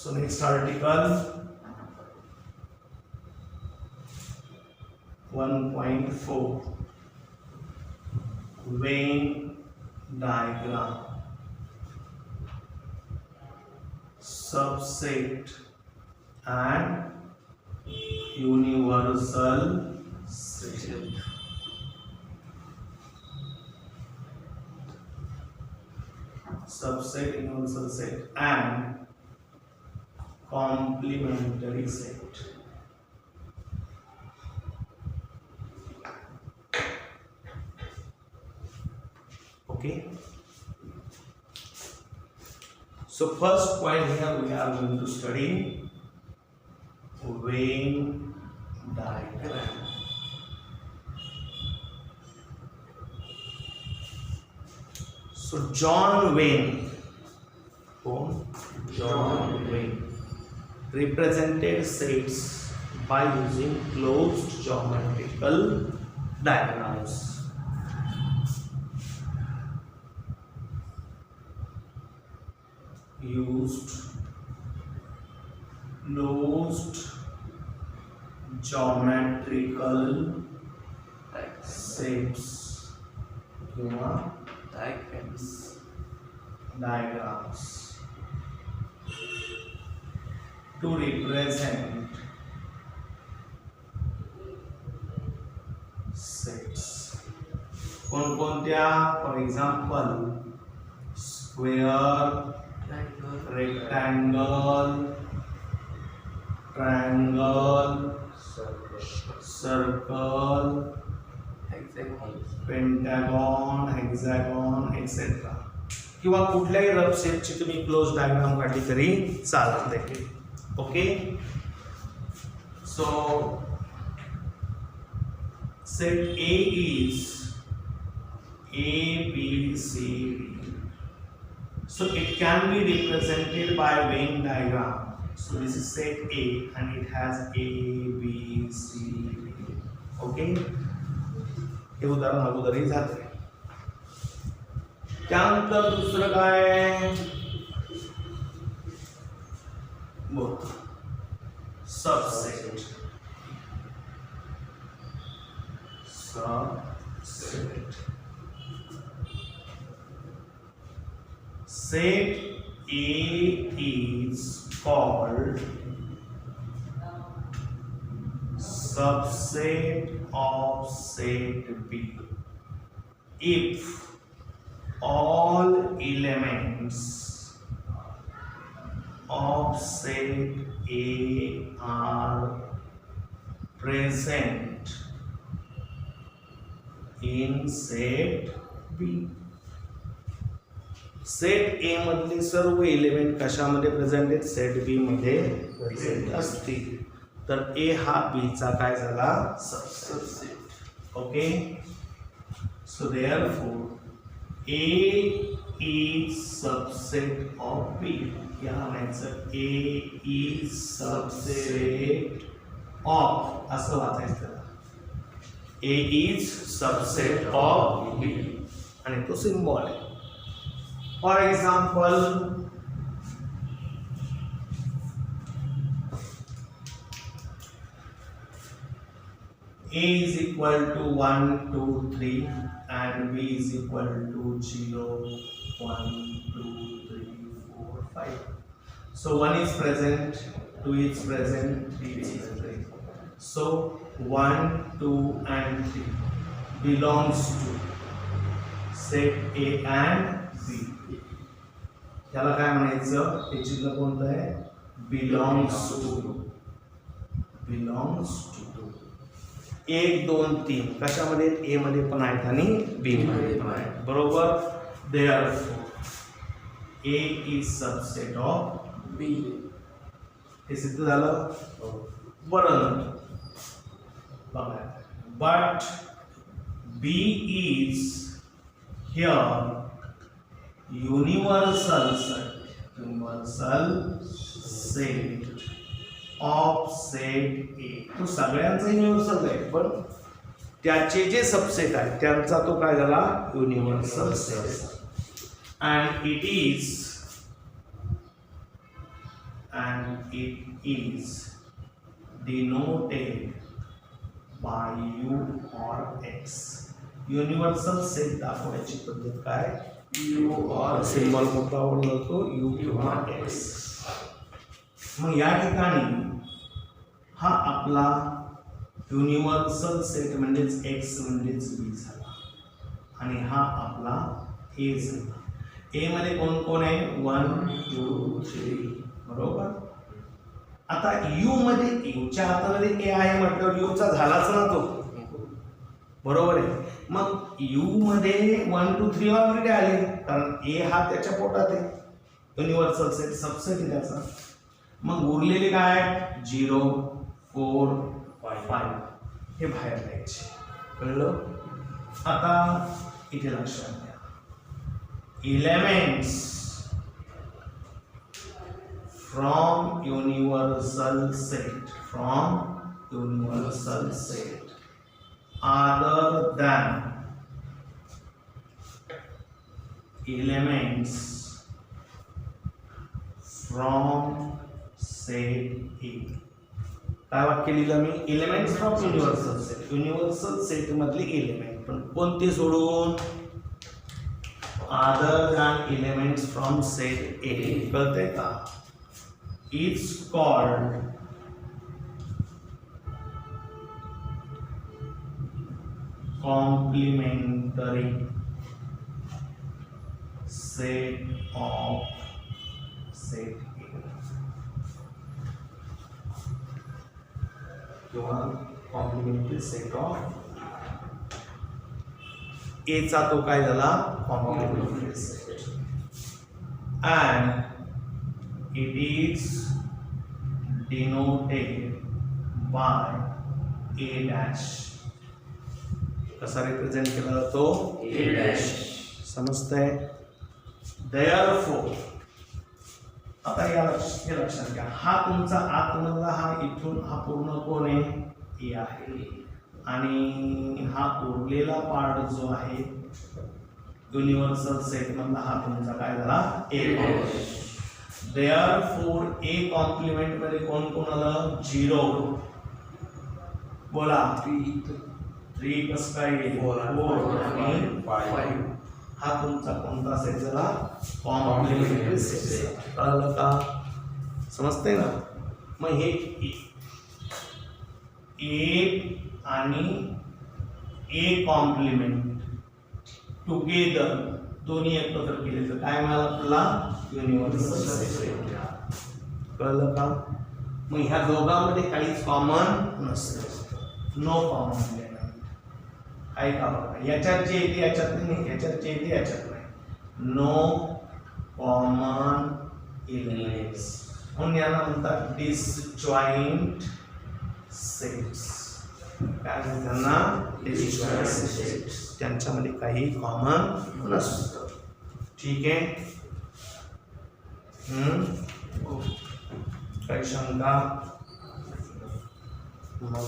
So next article 1.4 Venn diagram subset and universal set. Subset, universal set and complementary set. Okay. So first point here we are going to study Venn diagram. So John Venn represented sets by using closed geometrical diagrams. Used closed geometrical shapes diagrams to represent sets. कोणकोणत्या? For example, square, rectangle, triangle, circle, pentagon, hexagon, etc. किंवा कुठल्याही rough शेपची तुम्ही close diagram काढली तरी चालते. Okay. So set A is A, B, C, D. So it can be represented by Venn diagram. So this is set A and it has A, B, C, D. Okay. हे उदाहरण अगोदरही झाले. त्यानंतर दुसरं काय? Subset. Set A is called subset of set B if all elements of set A are present in set B. Set A मधले सर्व element कशामध्ये present आहेत? Set B मध्ये प्रेझेंट असतील तर ए हा बी चा काय झाला? Subset. Okay. So therefore A is subset of B. या म्हणायचं ए इज सबसेट ऑफ, असं वाचायचं त्याला. A is subset of B आणि तो सिम्बॉल आहे. For example, A is equal to 1, 2, 3 and B is equal to 0, 1, 2, 3, 4, 5. So 1 is present, 2 is present, 3 is present. So 1, 2 and 3 belongs to set A and B. त्याला काय म्हणायचं? हे चिन्ह कोणतं आहे? Belongs to. Belongs to. 1, 2, 3 कशामध्ये? ए मध्ये पण आहेत आणि बी मध्ये पण आहेत. बरोबर. Therefore A is subset of B. हे सिद्ध झालं. परंतु बघा, but B is here universal set of set A. तो सगळ्यांचा युनिव्हर्सल आहे पण त्याचे जे सबसेट आहेत त्यांचा तो काय झाला? Universal set. and it is and it is denoted by u or x. Universal set दाखवण्याची पद्धत काय? u or सिंबल कुठला वापरला जातो? u किंवा x. मग या ठिकाणी हा आपला युनिव्हर्सल सेट म्हणजेच x म्हणजेच v झाला आणि हा आपला a झाला. a मध्ये कोण कोण आहे? 1 2 3 बरोबर. आता u मध्ये u च्या हातामध्ये a आहे म्हटल्यावर u चा झालाच ना तो, बरोबर आहे. मग u मध्ये 1 2 3 ऑलरेडी आले कारण a हा त्याच्या पोटात आहे, युनिव्हर्सल सेट सबसेट आहे त्याचा. मग उरलेले काय? 0 4 5 हे बाहेर द्यायचे. कळलं? आता इथे लक्षात घ्या, elements from universal set other than elements from set A. काय वाक्य लिहिलं मी? Elements from universal set. Universal set मधले एलिमेंट पण कोणते सोडून? Other than elements from set A. कळतंय का? It's called complementary set of set A किंवा complementary set of A चा तो काय झाला? complementary set. And it is denoted by a dash. कसा रिप्रेझेंट केला जातो? a dash. समजतंय? Therefore आता या लक्षात घ्या, हा तुमचा आतमधला हा इथून हा पूर्ण कोण आहे? a आहे आणि हा उरलेला पार्ट जो आहे युनिव्हर्सल सेट मधला हा तुमचा काय झाला? a. Therefore A कॉम्प्लिमेंट मध्ये कोण कोण आलं? 0. बोला 3 कसं काय येईल? 4 आणि 5. हा तुमचा कोणता सेट झाला? Complementary set. कळलं का? समजतंय ना? मग हे A आणि A कॉम्प्लिमेंट टुगेदर दोन्ही एकत्र केले तर काय मिळालं आपल्याला? Universal set. कळलं का? मग ह्या दोघांमध्ये काहीच कॉमन नसतं. नो कॉमन एलिमेंट आहे का बघा. याच्यात जे येते याच्यात नाही, याच्यात जे येते याच्यात नाही. नो कॉमन एलिमेंट्स म्हणून याला म्हणतात डिसजॉइंट सेट्स. काय म्हणतात त्यांना? Disjoint sets. त्यांच्यामध्ये काही कॉमन नसतं. ठीक आहे? काही शंका? मग